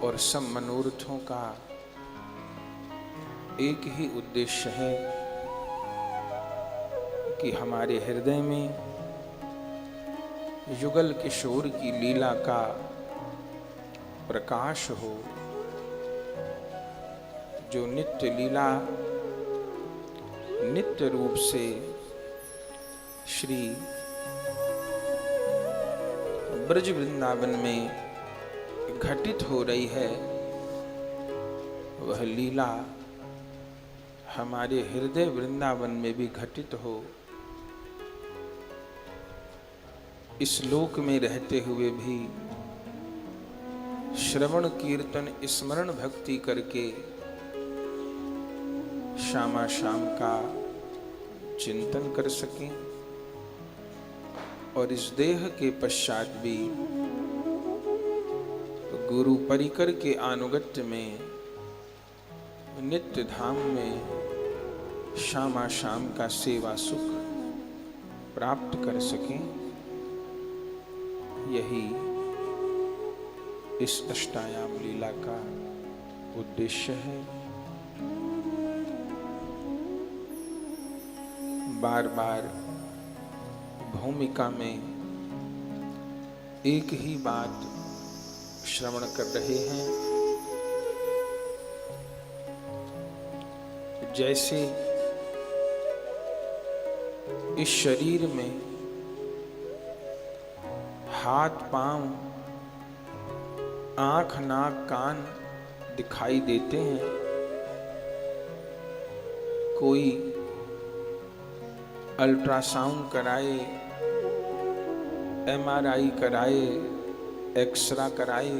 और सब मनोरथों का एक ही उद्देश्य है कि हमारे हृदय में युगल किशोर की लीला का प्रकाश हो, जो नित्य लीला नित्य रूप से श्री ब्रज वृंदावन में घटित हो रही है, वह लीला हमारे हृदय वृंदावन में भी घटित हो। इस लोक में रहते हुए भी श्रवण कीर्तन स्मरण भक्ति करके श्यामा श्याम का चिंतन कर सकें और इस देह के पश्चात भी गुरु परिकर के अनुगत्य में नित्य धाम में श्यामा श्याम का सेवा सुख प्राप्त कर सकें। यही इस अष्टायाम लीला का उद्देश्य है। बार बार भूमिका में एक ही बात श्रवण कर रहे हैं। जैसे इस शरीर में हाथ पांव आंख नाक कान दिखाई देते हैं, कोई अल्ट्रासाउंड कराए, एमआरआई कराए, एक्सरा कराए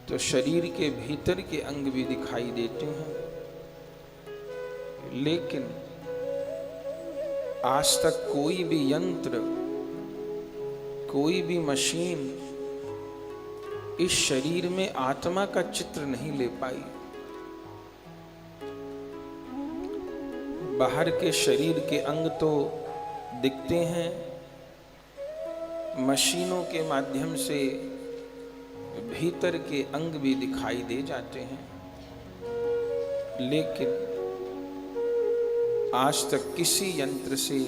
तो शरीर के भीतर के अंग भी दिखाई देते हैं, लेकिन आज तक कोई भी यंत्र, कोई भी मशीन इस शरीर में आत्मा का चित्र नहीं ले पाई। बाहर के शरीर के अंग तो दिखते हैं, मशीनों के माध्यम से भीतर के अंग भी दिखाई दे जाते हैं, लेकिन आज तक किसी यंत्र से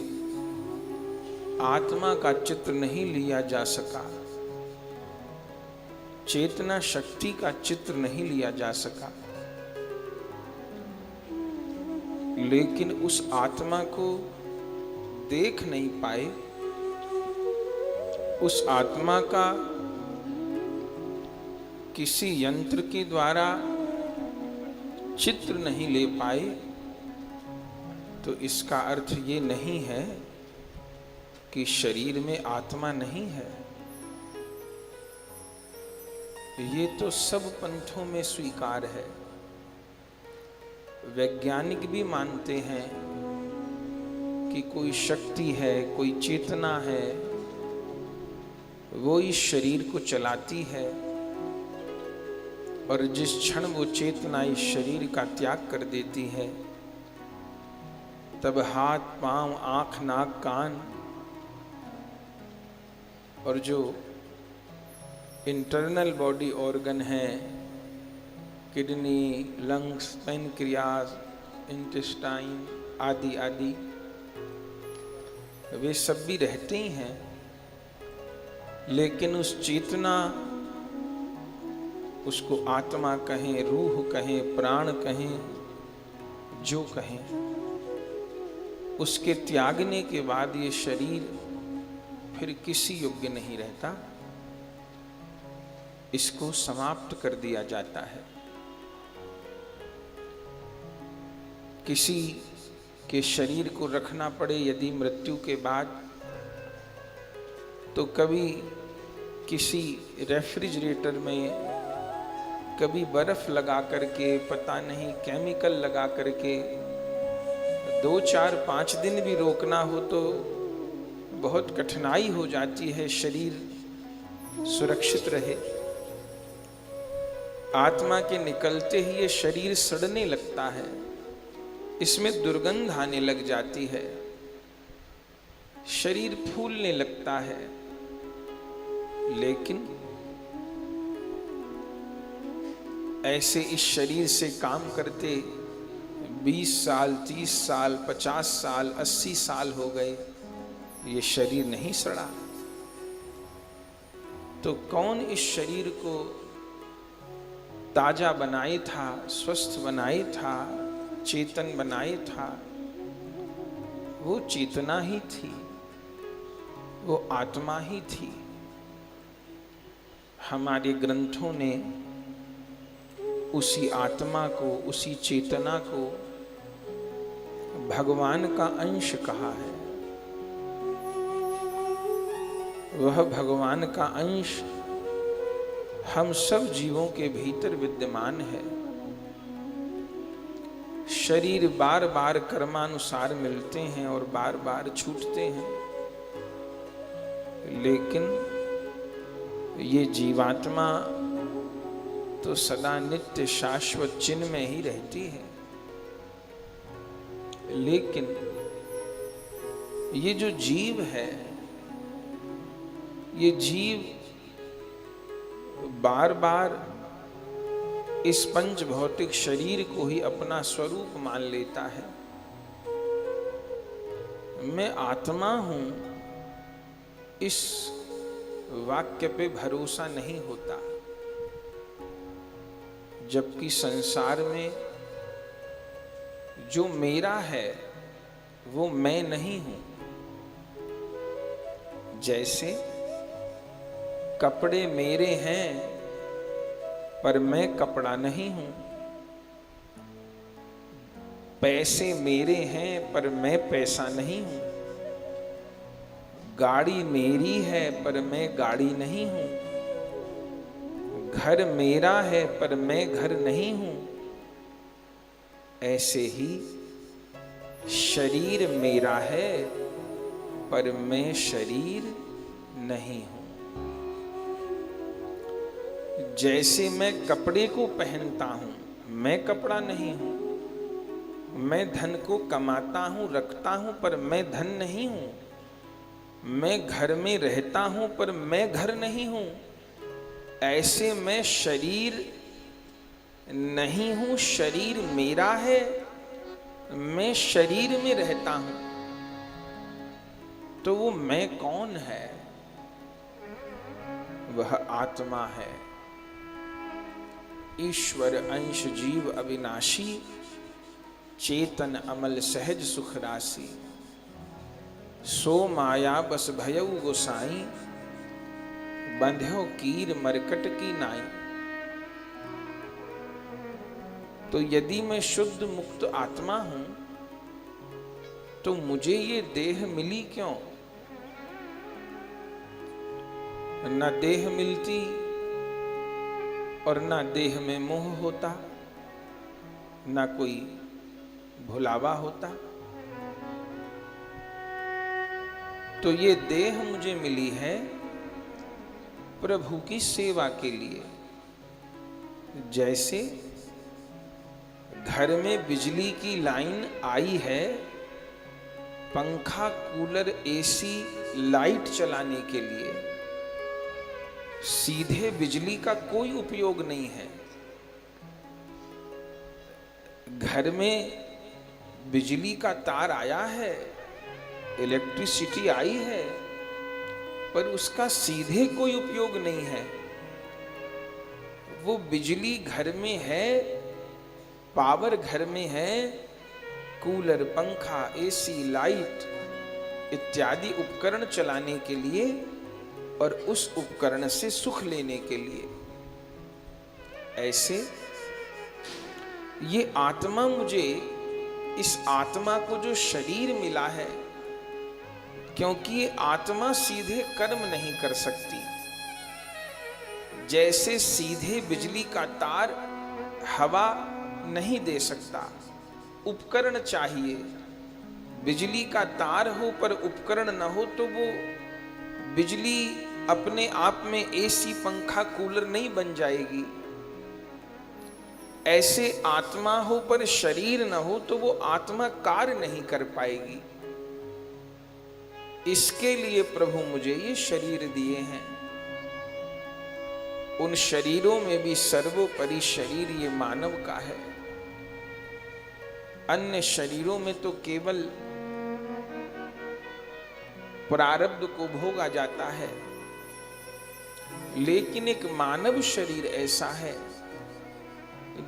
आत्मा का चित्र नहीं लिया जा सका, चेतना शक्ति का चित्र नहीं लिया जा सका। लेकिन उस आत्मा को देख नहीं पाए, उस आत्मा का किसी यंत्र के द्वारा चित्र नहीं ले पाए, तो इसका अर्थ ये नहीं है कि शरीर में आत्मा नहीं है। ये तो सब पंथों में स्वीकार है। वैज्ञानिक भी मानते हैं कि कोई शक्ति है, कोई चेतना है, वो इस शरीर को चलाती है, और जिस क्षण वो चेतना इस शरीर का त्याग कर देती है, तब हाथ पांव आंख नाक कान और जो इंटरनल बॉडी ऑर्गन है, किडनी, लंग्स, पैनक्रियाज, इंटेस्टाइन आदि आदि, वे सब भी रहते ही हैं, लेकिन उस चेतना, उसको आत्मा कहें, रूह कहें, प्राण कहें, जो कहें, उसके त्यागने के बाद ये शरीर फिर किसी योग्य नहीं रहता, इसको समाप्त कर दिया जाता है। किसी के शरीर को रखना पड़े यदि मृत्यु के बाद, तो कभी किसी रेफ्रिजरेटर में, कभी बर्फ लगा करके, पता नहीं केमिकल लगा करके 2, 4, 5 दिन भी रोकना हो तो बहुत कठिनाई हो जाती है, शरीर सुरक्षित रहे। आत्मा के निकलते ही ये शरीर सड़ने लगता है, इसमें दुर्गंध आने लग जाती है, शरीर फूलने लगता है, लेकिन ऐसे इस शरीर से काम करते 20 साल, 30 साल, 50 साल, 80 साल हो गए, ये शरीर नहीं सड़ा। तो कौन इस शरीर को ताजा बनाए था, स्वस्थ बनाए था, चेतन बनाए था? वो चेतना ही थी, वो आत्मा ही थी। हमारे ग्रंथों ने उसी आत्मा को, उसी चेतना को भगवान का अंश कहा है। वह भगवान का अंश हम सब जीवों के भीतर विद्यमान है। शरीर बार बार कर्मानुसार मिलते हैं और बार बार छूटते हैं, लेकिन ये जीवात्मा तो सदा नित्य शाश्वत चिन्ह में ही रहती है। लेकिन ये जो जीव है, ये जीव बार बार इस पंच भौतिक शरीर को ही अपना स्वरूप मान लेता है। मैं आत्मा हूं, इस वाक्य पे भरोसा नहीं होता। जबकि संसार में जो मेरा है वो मैं नहीं हूं। जैसे कपड़े मेरे हैं पर मैं कपड़ा नहीं हूं, पैसे मेरे हैं पर मैं पैसा नहीं हूं, गाड़ी मेरी है पर मैं गाड़ी नहीं हूं, घर मेरा है पर मैं घर नहीं हूं। ऐसे ही शरीर मेरा है पर मैं शरीर नहीं हूं। जैसे मैं कपड़े को पहनता हूं, मैं कपड़ा नहीं हूं। मैं धन को कमाता हूं, रखता हूं, पर मैं धन नहीं हूं। मैं घर में रहता हूं पर मैं घर नहीं हूं। ऐसे मैं शरीर नहीं हूं, शरीर मेरा है, मैं शरीर में रहता हूं। तो वो मैं कौन है? वह आत्मा है, ईश्वर अंश जीव अविनाशी, चेतन अमल सहज सुख राशि। सो माया बस भयउ गोसाई, बंध्यो कीर मरकट की नाई। तो यदि मैं शुद्ध मुक्त आत्मा हूं तो मुझे ये देह मिली क्यों? न देह मिलती और न देह में मोह होता, न कोई भुलावा होता। तो ये देह मुझे मिली है प्रभु की सेवा के लिए। जैसे घर में बिजली की लाइन आई है पंखा, कूलर, एसी, लाइट चलाने के लिए, सीधे बिजली का कोई उपयोग नहीं है। घर में बिजली का तार आया है, इलेक्ट्रिसिटी आई है, पर उसका सीधे कोई उपयोग नहीं है। वो बिजली घर में है, पावर घर में है, कूलर, पंखा, एसी, लाइट इत्यादि उपकरण चलाने के लिए और उस उपकरण से सुख लेने के लिए। ऐसे ये आत्मा, मुझे इस आत्मा को जो शरीर मिला है, क्योंकि ये आत्मा सीधे कर्म नहीं कर सकती। जैसे सीधे बिजली का तार हवा नहीं दे सकता, उपकरण चाहिए। बिजली का तार हो पर उपकरण न हो तो वो बिजली अपने आप में एसी, पंखा, कूलर नहीं बन जाएगी। ऐसे आत्मा हो पर शरीर न हो तो वो आत्मा कार्य नहीं कर पाएगी। इसके लिए प्रभु मुझे ये शरीर दिए हैं। उन शरीरों में भी सर्वोपरि शरीर ये मानव का है। अन्य शरीरों में तो केवल प्रारब्ध को भोगा जाता है, लेकिन एक मानव शरीर ऐसा है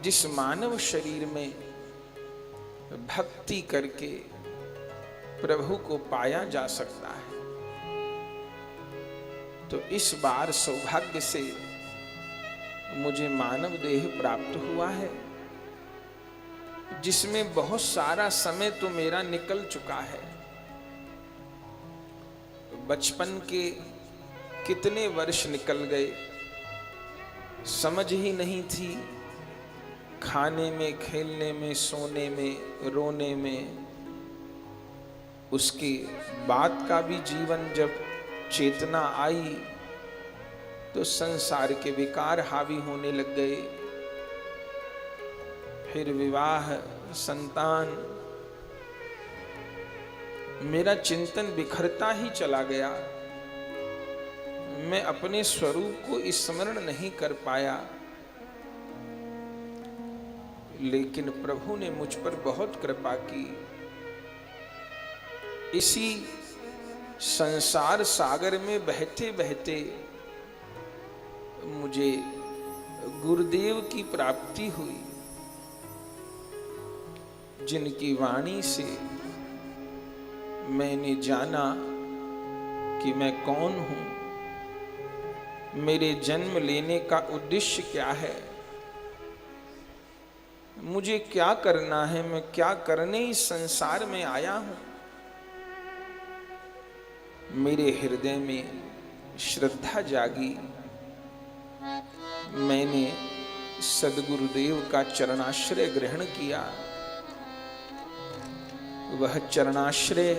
जिस मानव शरीर में भक्ति करके प्रभु को पाया जा सकता है। तो इस बार सौभाग्य से मुझे मानव देह प्राप्त हुआ है, जिसमें बहुत सारा समय तो मेरा निकल चुका है। बचपन के कितने वर्ष निकल गए, समझ ही नहीं थी। खाने में, खेलने में, सोने में, रोने में। उसके बाद का भी जीवन जब चेतना आई तो संसार के विकार हावी होने लग गए। फिर विवाह, संतान, मेरा चिंतन बिखरता ही चला गया। मैं अपने स्वरूप को स्मरण नहीं कर पाया, लेकिन प्रभु ने मुझ पर बहुत कृपा की। इसी संसार सागर में बहते बहते मुझे गुरुदेव की प्राप्ति हुई, जिनकी वाणी से मैंने जाना कि मैं कौन हूं, मेरे जन्म लेने का उद्देश्य क्या है, मुझे क्या करना है, मैं क्या करने इस संसार में आया हूं। मेरे हृदय में श्रद्धा जागी। मैंने सद्गुरुदेव का चरणाश्रय ग्रहण किया। वह चरणाश्रय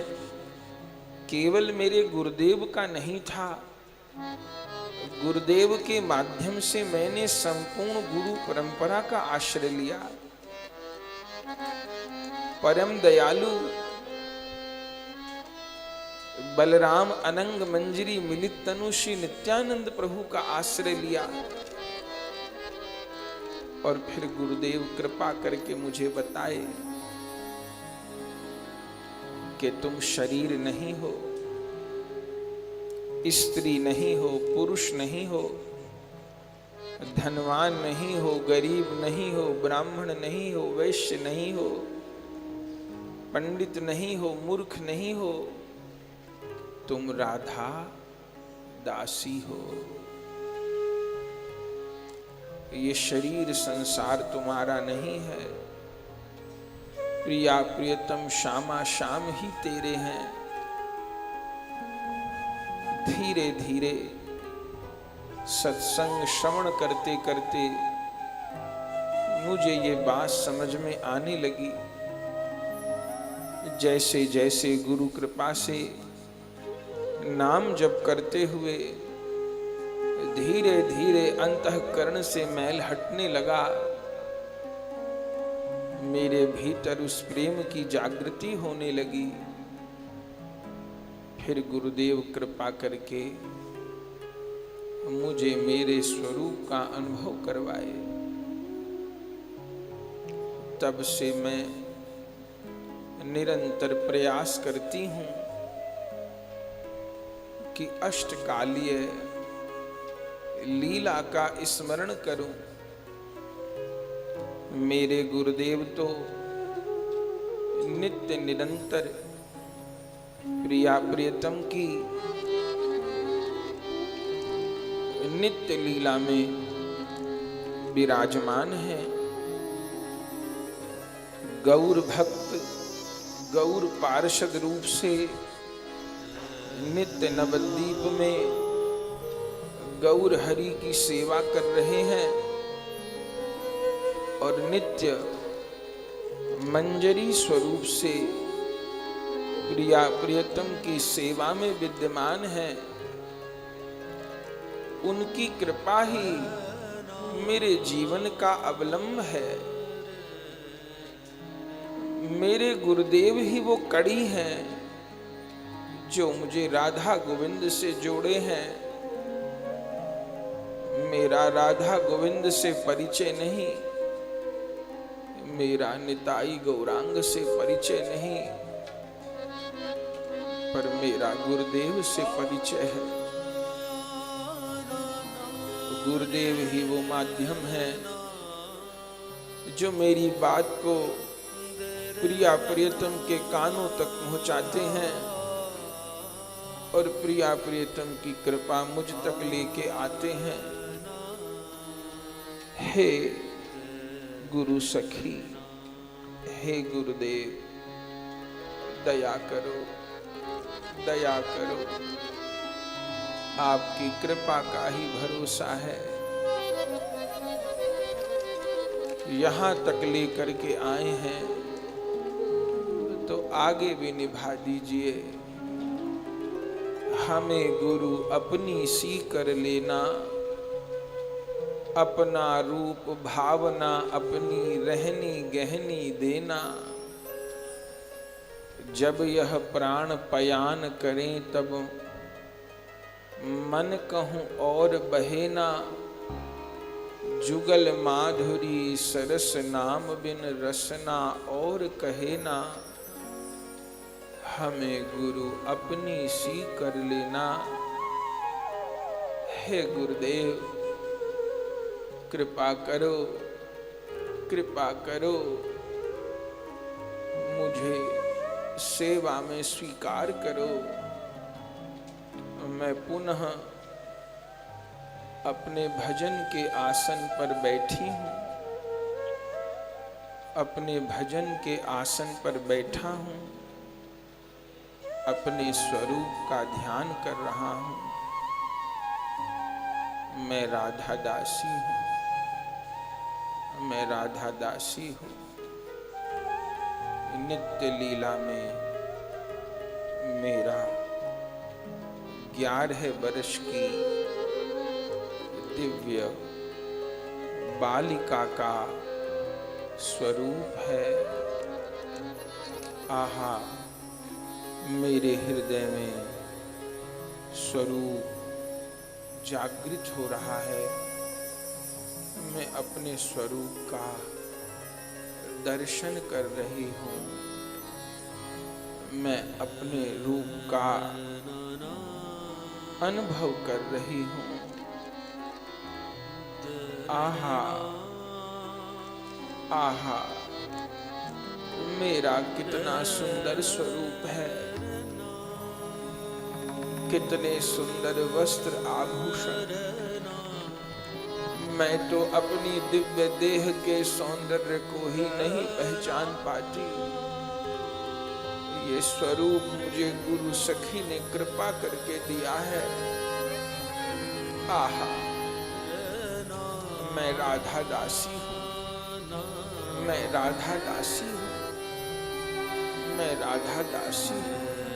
केवल मेरे गुरुदेव का नहीं था, गुरुदेव के माध्यम से मैंने संपूर्ण गुरु परंपरा का आश्रय लिया। परम दयालु बलराम अनंग मंजरी मिलित तनु श्री नित्यानंद प्रभु का आश्रय लिया। और फिर गुरुदेव कृपा करके मुझे बताए कि तुम शरीर नहीं हो, स्त्री नहीं हो, पुरुष नहीं हो, धनवान नहीं हो, गरीब नहीं हो, ब्राह्मण नहीं हो, वैश्य नहीं हो, पंडित नहीं हो, मूर्ख नहीं हो, तुम राधा दासी हो। ये शरीर संसार तुम्हारा नहीं है। प्रिया प्रियतम श्यामा श्याम ही तेरे हैं। धीरे धीरे सत्संग श्रवण करते करते मुझे ये बात समझ में आने लगी। जैसे जैसे गुरु कृपा से नाम जप करते हुए धीरे धीरे अंतःकरण से मैल हटने लगा, मेरे भीतर उस प्रेम की जागृति होने लगी। फिर गुरुदेव कृपा करके मुझे मेरे स्वरूप का अनुभव करवाए। तब से मैं निरंतर प्रयास करती हूं कि अष्टकालीय लीला का स्मरण करूं। मेरे गुरुदेव तो नित्य निरंतर प्रिया प्रियतम की नित्य लीला में विराजमान है। गौर भक्त गौर पार्षद रूप से नित्य नवद्वीप में गौर हरि की सेवा कर रहे हैं और नित्य मंजरी स्वरूप से प्रिया प्रियतम की सेवा में विद्यमान है। उनकी कृपा ही मेरे जीवन का अवलंब है। मेरे गुरुदेव ही वो कड़ी हैं जो मुझे राधा गोविंद से जोड़े हैं। मेरा राधा गोविंद से परिचय नहीं, मेरा निताई गौरांग से परिचय नहीं, पर मेरा गुरुदेव से परिचय है। गुरुदेव ही वो माध्यम है जो मेरी बात को प्रिया प्रियतम के कानों तक पहुंचाते हैं और प्रिया प्रियतम की कृपा मुझ तक लेके आते हैं। हे गुरु सखी, हे गुरुदेव, दया करो, दया करो। आपकी कृपा का ही भरोसा है। यहाँ तक लेकर के आए हैं तो आगे भी निभा दीजिए। हमें गुरु अपनी सी कर लेना, अपना रूप भावना अपनी रहनी गहनी देना। जब यह प्राण पयान करें तब मन कहूं और बहेना। जुगल माधुरी सरस नाम बिन रसना और कहे ना। हमें गुरु अपनी सी कर लेना। हे गुरुदेव, कृपा करो, कृपा करो, मुझे सेवा में स्वीकार करो। मैं पुनः अपने भजन के आसन पर बैठी हूँ, अपने भजन के आसन पर बैठा हूँ, अपने स्वरूप का ध्यान कर रहा हूँ। मैं राधा दासी हूँ, मैं राधा दासी हूँ। नित्य लीला में मेरा 11 वर्ष की दिव्य बालिका का स्वरूप है। आहा, मेरे हृदय में स्वरूप जागृत हो रहा है। मैं अपने स्वरूप का दर्शन कर रही हूँ। मैं अपने रूप का अनुभव कर रही हूँ। आहा, आहा, मेरा कितना सुंदर स्वरूप है। कितने सुंदर वस्त्र आभूषण। मैं तो अपनी दिव्य देह के सौंदर्य को ही नहीं पहचान पाती। ये स्वरूप मुझे गुरु सखी ने कृपा करके दिया है। आहा, मैं राधा दासी हूँ, मैं राधा दासी हूँ, मैं राधा दासी हूँ।